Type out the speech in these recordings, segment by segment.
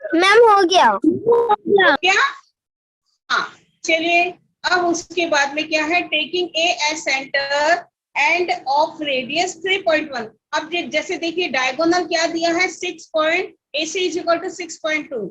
Ma'am हो गया। हो गया। हाँ चलिए, अब उसके बाद में क्या है, taking A as centre and of radius 3.1। अब जैसे देखिए डायगोनल क्या दिया है, 6 point, AC is equal to 6.2।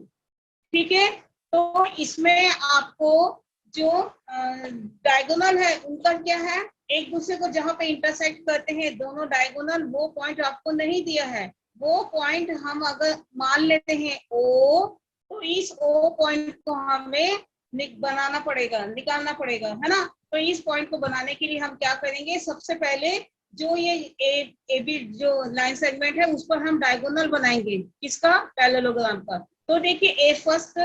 ठीक है, तो इसमें आपको जो डायगोनल है उनका क्या है, एक दूसरे को जहां पे इंटरसेक्ट करते हैं दोनों डायगोनल, वो पॉइंट आपको नहीं दिया है। वो पॉइंट हम अगर मान लेते हैं O, तो इस O पॉइंट को हमें बनाना पड़ेगा, निकालना पड़ेगा, है ना। तो इस पॉइंट को बनाने के लिए हम क्या करेंगे, सबसे पहले जो ये ए बी जो लाइन सेगमेंट है उस पर हम डायगोनल बनाएंगे, किसका, पैरेललोग्राम का। तो देखिए ए फर्स्ट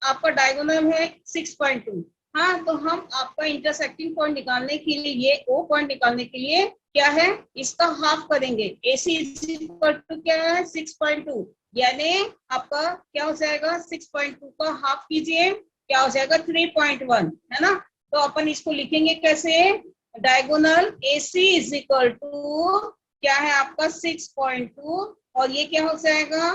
आपका डायगोनल है 6.2। हाँ, तो हम आपका इंटरसेक्टिंग पॉइंट निकालने के लिए, ये ओ पॉइंट निकालने के लिए क्या है, इसका हाफ करेंगे। AC इक्वल टू क्या है, 6.2, यानी आपका क्या हो जाएगा, 6.2 का हाफ कीजिए, क्या हो जाएगा 3.1, है ना। तो अपन इसको लिखेंगे कैसे, diagonal AC is equal to क्या है आपका 6.2, और ये क्या हो जाएगा,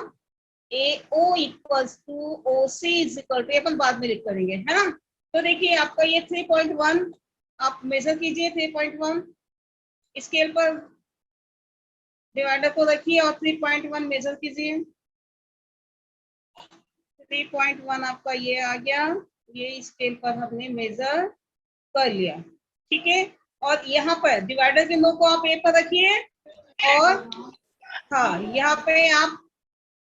AO equals to OC is equal to, अपन बाद में लिख करेंगे, है ना। तो देखिए आपका ये 3.1 आप मेजर कीजिए, 3.1 स्केल पर डिवाइडर को रखिए और 3.1 मेजर कीजिए। 3.1 आपका ये आ गया, ये स्केल पर हमने मेजर कर लिया। ठीक है, और यहाँ पर डिवाइडर के नो को आप ए पर रखिए, और हाँ यहाँ पे आप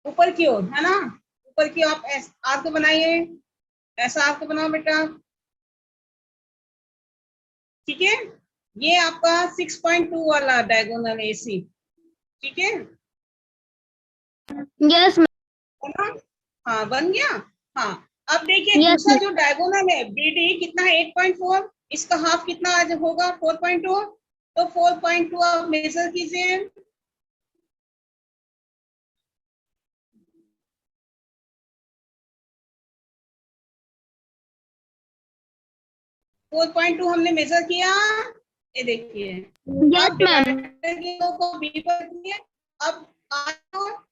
ऊपर की ओर, है ना, ऊपर की आप आर्क बनाइए, ऐसा आर्क बनाओ बेटा। ठीक है, ये आपका 6.2 वाला डायगोनल AC। ठीक है, यस है ना, हाँ बन गया। हाँ, अब देखिए यस दूसरा जो डायगोनल है BD कितना है, 8.4, इसका हाफ कितना आज होगा, 4.2। तो 4.2 आप मेजर कीजिए। 4.2 हमने मेजर किया, ये देखिए। यस अब मैम। डिवाइडर की को बी पर दिए। अब आर्क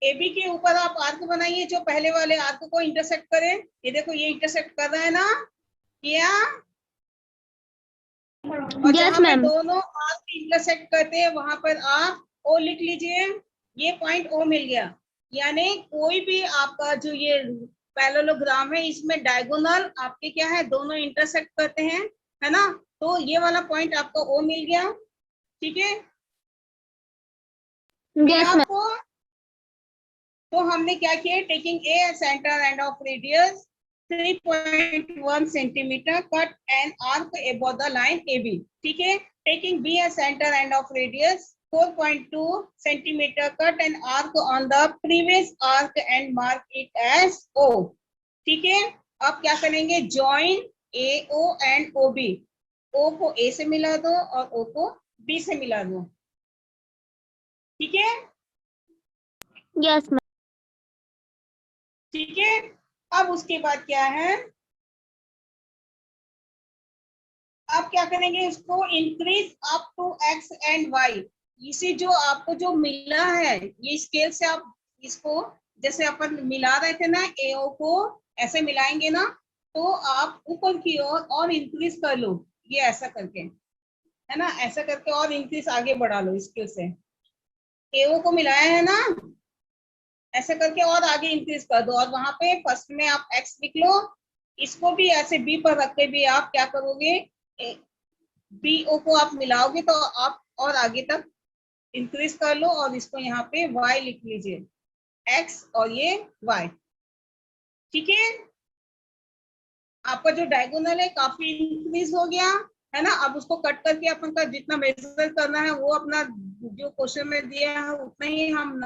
AB के ऊपर आप आर्क बनाइए जो पहले वाले आर्क को इंटरसेक्ट करे। ये देखो ये इंटरसेक्ट कर रहा है ना, किया, और यस जहां पे मैम। दोनों आर्क इंटरसेक्ट करते हैं वहां पर आप O लिख लीजिए। ये पॉइंट O मिल गया, यानी कोई भी आपका जो ये पैरेललोग्राम है इसमें डायगोनल आपके क्या है, दोनों इंटरसेक्ट करते हैं, है ना। तो ये वाला पॉइंट आपको O मिल गया। ठीक है, फिर यस मैम। आपको, तो हमने क्या किया, taking a centre and of radius 3.1 centimetre, cut an arc above the line AB। ठीक है, taking B as center and of radius 4.2 centimeter, cut an arc on the previous arc and mark it as O। ठीक है, अब क्या करेंगे, join AO and OB। O को A से मिला दो और O को B से मिला दो। ठीक है, यस मैम। ठीक है, अब उसके बाद क्या है, आप क्या करेंगे, इसको increase up to X and Y। इसे जो आपको जो मिला है, ये स्केल से आप इसको, जैसे अपन मिला रहे थे ना AO को, ऐसे मिलाएंगे ना, तो आप ऊपर की ओर और इंक्रीज कर लो, ये ऐसा करके, है ना, ऐसा करके और इंक्रीज आगे बढ़ा लो स्केल से। AO को मिलाया है ना, ऐसे करके और आगे इंक्रीज कर दो, और वहां पे फर्स्ट में आप X लिख लो। इसको भी ऐसे B पर रख के भी आप क्या करोगे, BO को आप मिलाओगे तो आप और आगे तक इंक्रीज कर लो, और इसको यहाँ पे Y लिख लीजिए, X और ये Y। ठीक है, आपका जो डायगोनल है काफी इंक्रीज हो गया, है ना। अब उसको कट करके अपन का जितना मेजर करना है वो अपना जो क्वेश्चन में दिया है उतना ही हम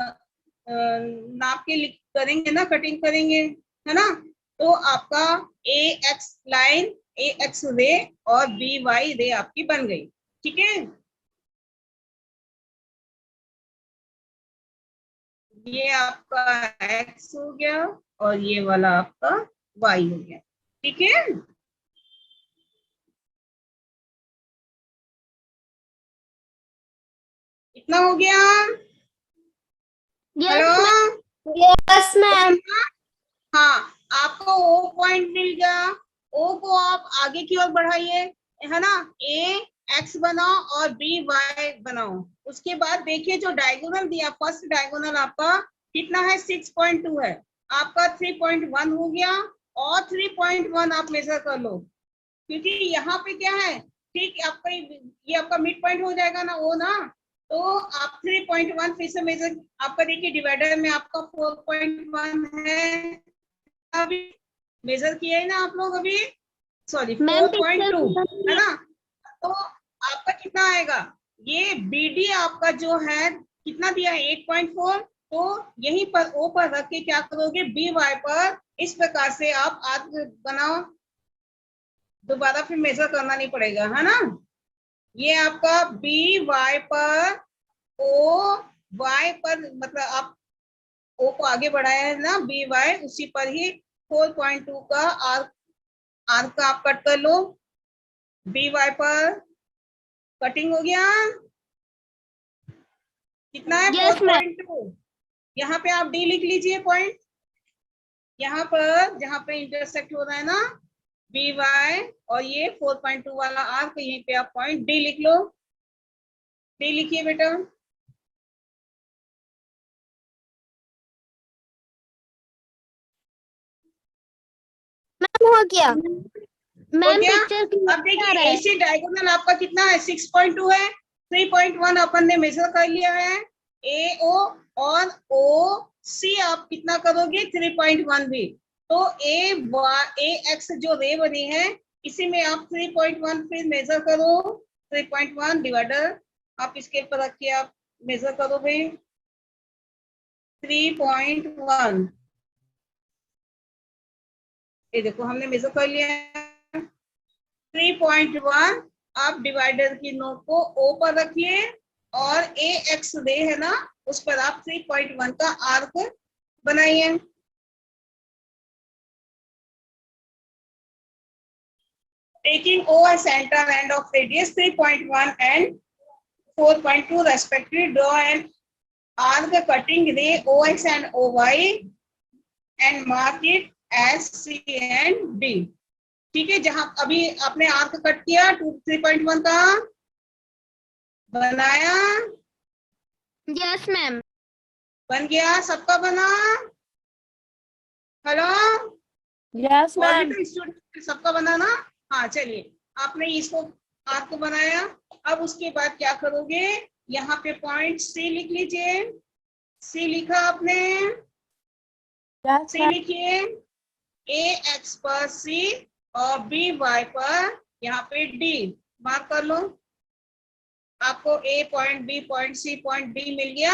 नाप के लिख करेंगे ना, कटिंग करेंगे, है ना। तो आपका AX लाइन, AX रे और BY रे आपकी बन गई। ठीक है, ये आपका X हो गया और ये वाला आपका Y हो गया। ठीक है, इतना हो गया। Yes hello, ma'am. Yes ma'am. हाँ, आपको ओ पॉइंट मिल गया। ओ को आप आगे की ओर बढ़ाइए, है ना, ए एक्स बनाओ और बी वाई बनाओ। उसके बाद देखिए जो डायगोनल दिया, फर्स्ट डायगोनल आपका कितना है, 6.2 है। आपका 3.1 हो गया, और 3.1 आप मेजर कर लो, क्योंकि यहाँ पे क्या है, ठीक आपका ये आपका मिड पॉइंट हो जाएगा ना, वो ना, तो आप 3.1 फिर से मेजर, आपका देखिए डिवाइडर में आपका 4.1 है, अभी मेजर किया है ना आप लोग अभी, सॉरी मैम 4.2 है ना, तो आपका कितना आएगा, ये बीडी आपका जो है कितना दिया है, 8.4। तो यहीं पर ओ पर रख के क्या करोगे, बी वाई पर इस प्रकार से आप आर्क बनाओ, दोबारा फिर मेजर करना नहीं पड़ेगा, है ना। ये आपका बी वाई पर, ओ वाई पर, मतलब आप ओ को आगे बढ़ाया है ना, बी वाई उसी पर ही 4.2 का आर्क, आर्क का आप कट कर लो, बी वाई पर कटिंग हो गया, कितना है, यस मैम। 4.2। यहाँ पे आप डी लिख लीजिए पॉइंट, यहाँ पर जहाँ पे इंटरसेक्ट हो रहा है ना बी वाई और ये 4.2 वाला आर्क, यहीं पे आप पॉइंट डी लिख लो, डी लिखिए बेटा। मैम हो गया। हो मैम गया। पिक्चर अब क्लियर आ रहा देखिए है। एसी डायगोनल आपका कितना है, 6.2 है, 3.1 अपन ने मेजर कर लिया है, ए ओ और ओ सी आप कितना करोगे, 3.1 भी, तो ए एक्स जो रे बनी है इसी में आप 3.1 फिर मेजर करो, 3.1 डिवाइडर आप इसके ऊपर रख के आप मेजर करो भाई, 3.1, ये देखो हमने मेजर कर लिया है 3.1। आप डिवाइडर की नोक को ओ पर रखिए और ए एक्स रे है ना उस पर आप 3.1 का आर्क बनाइए। Taking O as center end of radius 3.1 and 4.2 respectively, draw an arc cutting ray OX and OY and mark it as C and D। ठीक है, जहां अभी आपने आर्क कट किया 3.1 का बनाया, यस मैम। बन गया, सबका बना, हेलो, यस और भी मैम। तो स्टूडेंट सबका बना ना। हाँ चलिए, आपने इसको आर्क को बनाया, अब उसके बाद क्या करोगे, यहाँ पे पॉइंट सी लिख लीजिए, सी लिखा आपने, यस सी मैम। लिखिए, ए एक्स पर सी और बी वाई पर यहाँ पे डी मार्क कर लो, आपको A point B point C point D मिल गया।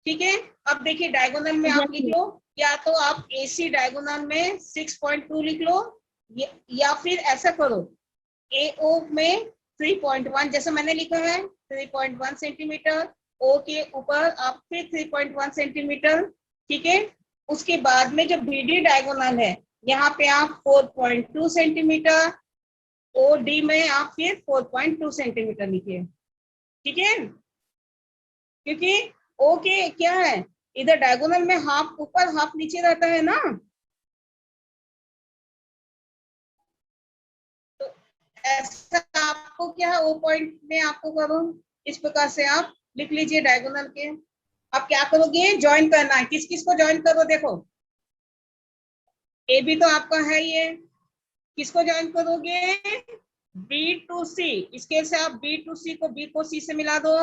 ठीक है, अब देखिए डायगोनल में आप लिख लो, या तो आप एसी डायगोनल में 6.2 लिख लो, या फिर ऐसा करो एओ में 3.1 जैसे मैंने लिखा है 3.1 सेंटीमीटर, ओ के ऊपर आप फिर 3.1 सेंटीमीटर। ठीक है, उसके बाद में जो बीडी डायगोनल है यहाँ पे आप 4.2 सेंटीमीटर, ओ डी में आप फिर 4.2 सेंटीमीटर लिखिए। ठीक है, क्योंकि ओ के क्या है, इधर डायगोनल में हाफ ऊपर हाफ नीचे रहता है ना, तो ऐसा आपको क्या है, ओ पॉइंट में आपको करो, इस प्रकार से आप लिख लीजिए डायगोनल के। अब क्या करोगे, ज्वाइन करना है, किस किस को ज्वाइन करो, देखो ए बी तो आपका है ये, किसको ज्वाइन करोगे, बी टू सी, इसके से आप बी टू सी को, बी को सी से मिला दो,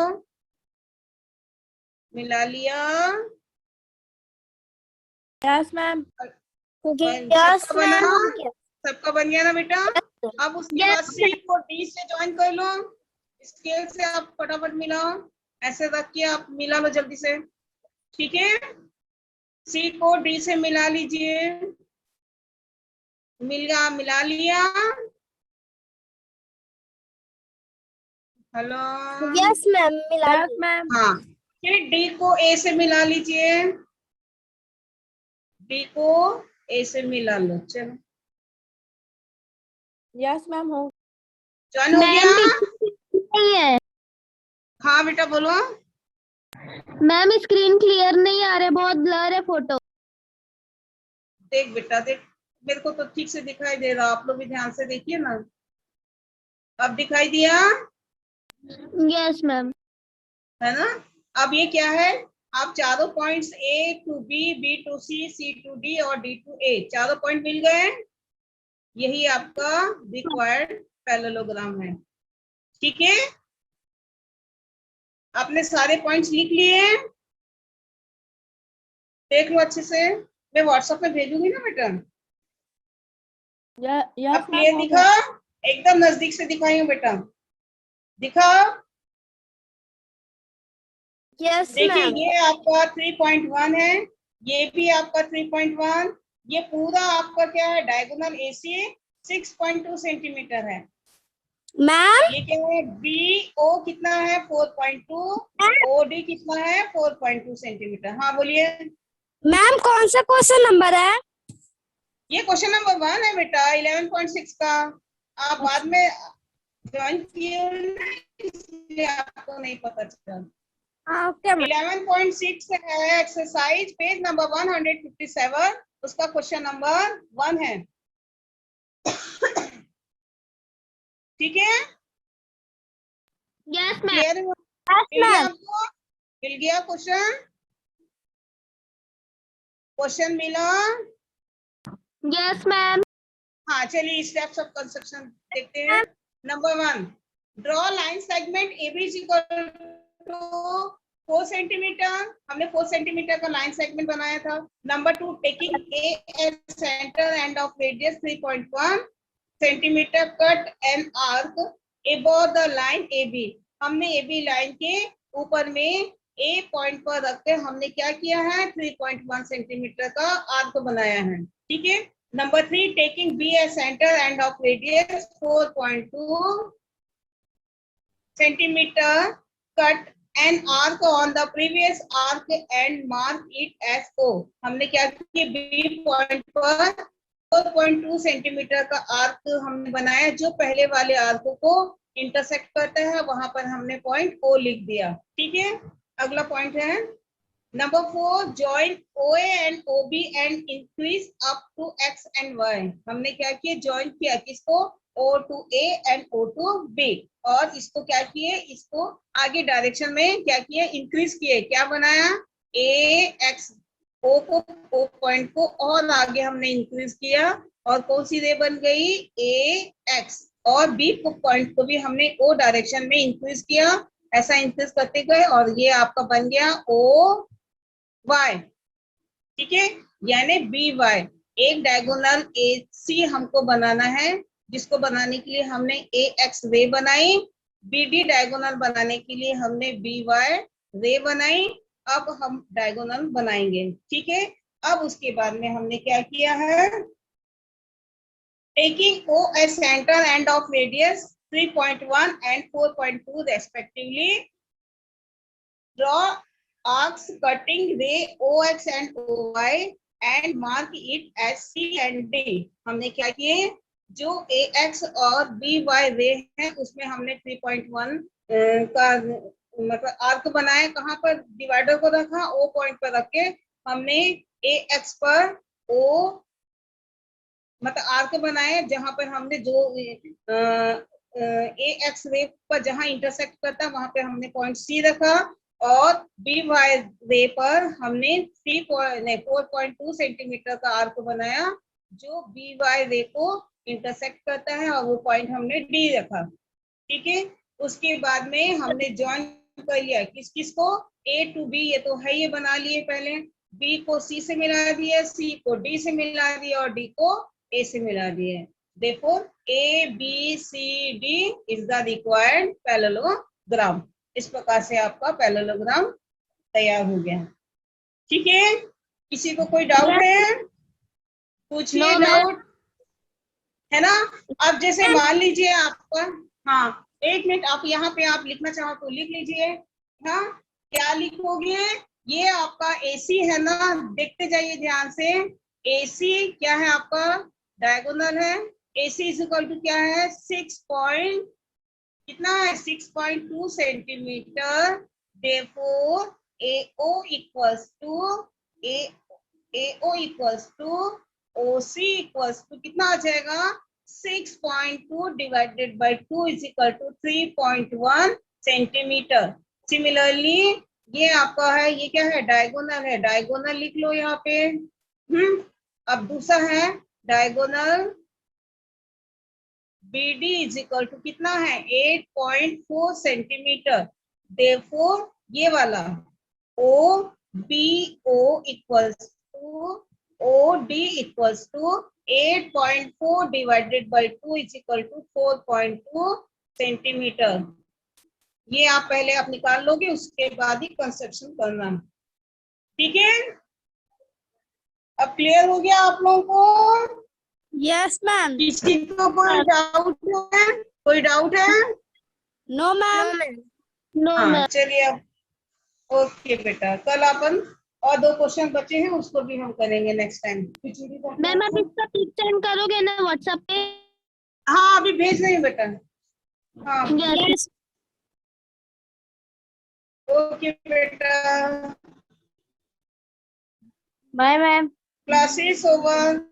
मिला लिया, यस मैम। यस सबका बना, मैम हो गया। सबका बन गया ना बेटा। अब उसके बाद यस सी को डी से ज्वाइन कर लो, स्केल से आप फटाफट मिलाओ, ऐसे रख के आप मिला लो जल्दी से। ठीक है, सी को डी से मिला लीजिए, मिल गया, मिला लिया, हेलो, यस मैम मिला यस दी। मैम। हाँ, फिर डी को ए से मिला लीजिए, डी को ए से मिला लो, चलो यस मैम हो। ज्वाइन हो मैम गया। पिक्चर नहीं है। हाँ बेटा बोलो, मैम स्क्रीन क्लियर नहीं आ रहा है, बहुत ब्लर है फोटो। देख बेटा देख, मेरे को तो ठीक से दिखाई दे रहा, आप लोग भी ध्यान से देखिए ना। अब दिखाई दिया यस मैम। है ना। अब ये क्या है, आप चारों points A to B, B to C, C to D और डी टू ए, चारों पॉइंट मिल गए। यही आपका रिक्वायर्ड पैरेललोग्राम है। ठीक है, आपने सारे पॉइंट्स लिख लिए, देख लो अच्छे से, मैं व्हाट्सएप में भेजूंगी ना बेटा। अब यस क्लियर मैम, हो दिखा, गया। एकदम नजदीक से दिखाई हूँ बेटा, दिखा। यस देखिए मैम। ये आपका 3.1 है, ये भी आपका 3.1, ये पूरा आपका क्या है, डायगोनल एसी 6.2 सेंटीमीटर है। मैम ये क्या है, बी ओ कितना है 4.2, ओ डी कितना है 4.2 सेंटीमीटर। हाँ बोलिए। मैम कौन सा क्वेश्चन नंबर है? ये क्वेश्चन नंबर 1 है बेटा 11.6 का। आप बाद में ज्वाइन किए हो ना, इसलिए आपको नहीं पता चला। Okay ma'am. 11.6 है, एक्सरसाइज पेज नंबर 157, उसका क्वेश्चन नंबर 1 है। ठीक है, यस मैम। क्लियर यस मिल गया मैम। आपको, मिल गया क्वेश्चन, क्वेश्चन मिला। Yes ma'am. हाँ चलिए स्टेप्स ऑफ कंस्ट्रक्शन देखते हैं। Number 1, draw line segment AB is equal to 4 centimetre, हमने 4 सेंटीमीटर का लाइन सेगमेंट बनाया था। Number 2, taking A as centre and of radius 3.1 centimetre, cut an arc above the line AB, हमने AB line के ऊपर में A पॉइंट पर रख के हमने क्या किया है, 3.1 सेंटीमीटर का आर्क बनाया है। ठीक है। Number 3, taking B as center and of radius 4.2 centimeter, cut an arc on the previous arc and mark it as O, हमने क्या किया, B पॉइंट पर 4.2 सेंटीमीटर का आर्क हमने बनाया, जो पहले वाले आर्क को इंटरसेक्ट करता है, वहां पर हमने पॉइंट O लिख दिया। ठीक है, अगला पॉइंट है number 4, join OA and OB and increase up to X and Y, हमने क्या किया, ज्वाइन किया किसको, O to A and O to B, और इसको क्या किए, इसको आगे डायरेक्शन में क्या किए, इंक्रीज किए, क्या बनाया, A X, O को, O पॉइंट को और आगे हमने इंक्रीज किया, और कौन सी रे बन गई, A X, और B को पॉइंट को भी हमने O डायरेक्शन में इंक्रीज किया, ऐसा इंक्रीज करते गए, और ये आपका बन गया O Y। ठीक है, यानी बी वाई, एक डायगोनल ए सी हमको बनाना है, जिसको बनाने के लिए हमने ए एक्स रे बनाई, बी डी डायगोनल बनाने के लिए हमने बी वाई रे बनाई। अब हम डायगोनल बनाएंगे। ठीक है, अब उसके बाद में हमने क्या किया है, taking O as centre and of radius 3.1 and 4.2 respectively, draw arcs cutting ray OX and OY and mark it as C and D, हमने क्या किए, जो AX और BY रे है उसमें हमने 3.1 का मतलब आर्क बनाया, कहाँ पर, डिवाइडर को रखा, O पॉइंट पर रख के हमने AX पर O मतलब आर्क बनाए, जहां पर हमने जो AX रे पर जहां इंटरसेक्ट करता वहां पे हमने पॉइंट C रखा, और बी वाई रे पर हमने 4.2 सेंटीमीटर का आर्क बनाया, जो बी वाई रे को इंटरसेक्ट करता है, और वो पॉइंट हमने डी रखा। ठीक है, उसके बाद में हमने ज्वाइन कर लिया किस किस को, ए टू बी, ये तो है, ये बना लिए पहले, बी को सी से मिला दिया, सी को डी से मिला दिया, और डी को ए से मिला दिया। Therefore A B C D is the required parallelogram। इस प्रकार से आपका पैरेललोग्राम तैयार हो गया। ठीक है, किसी को कोई डाउट है, पूछिए, No, डाउट है ना। अब जैसे मान लीजिए आपका, हाँ एक मिनट, आप यहाँ पे आप लिखना चाहो तो लिख लीजिए। हाँ, क्या लिखोगे, ये आपका AC है ना, देखते जाइए ध्यान से, AC क्या है आपका, डायगोनल है, AC इज इक्वल टू क्या है, 6 कितना है, 6.2 centimetre. Therefore AO equals to OC equals to कितना आ जाएगा 6.2 divided by 2 is equal to 3.1 centimetre. Similarly ये आपका है, ये क्या है, डायगोनल है, डायगोनल लिख लो यहाँ पे। अब दूसरा है diagonal BD is equal to कितना है 8.4 सेंटीमीटर। देयरफॉर ये वाला OBO equals to OD equals to 8.4 divided by 2 is equal to 4.2 centimetre. ये आप पहले आप निकाल लोगे, उसके बाद ही कंस्ट्रक्शन करना, ठीक है। अब क्लियर हो गया आप लोगों को? Yes, ma'am. किसी को कोई डाउट है? कोई डाउट है? No, ma'am. No, हाँ चलिए अब ओके बेटा, कल अपन और 2 क्वेश्चन बचे हैं, उसको भी हम करेंगे नेक्स्ट टाइम। मैम आप इसका पिक सेंड करोगे ना व्हाट्सएप पे? हाँ अभी भेज रही हूँ बेटा। हाँ यस। ओके बेटा, Bye, ma'am. Classes over.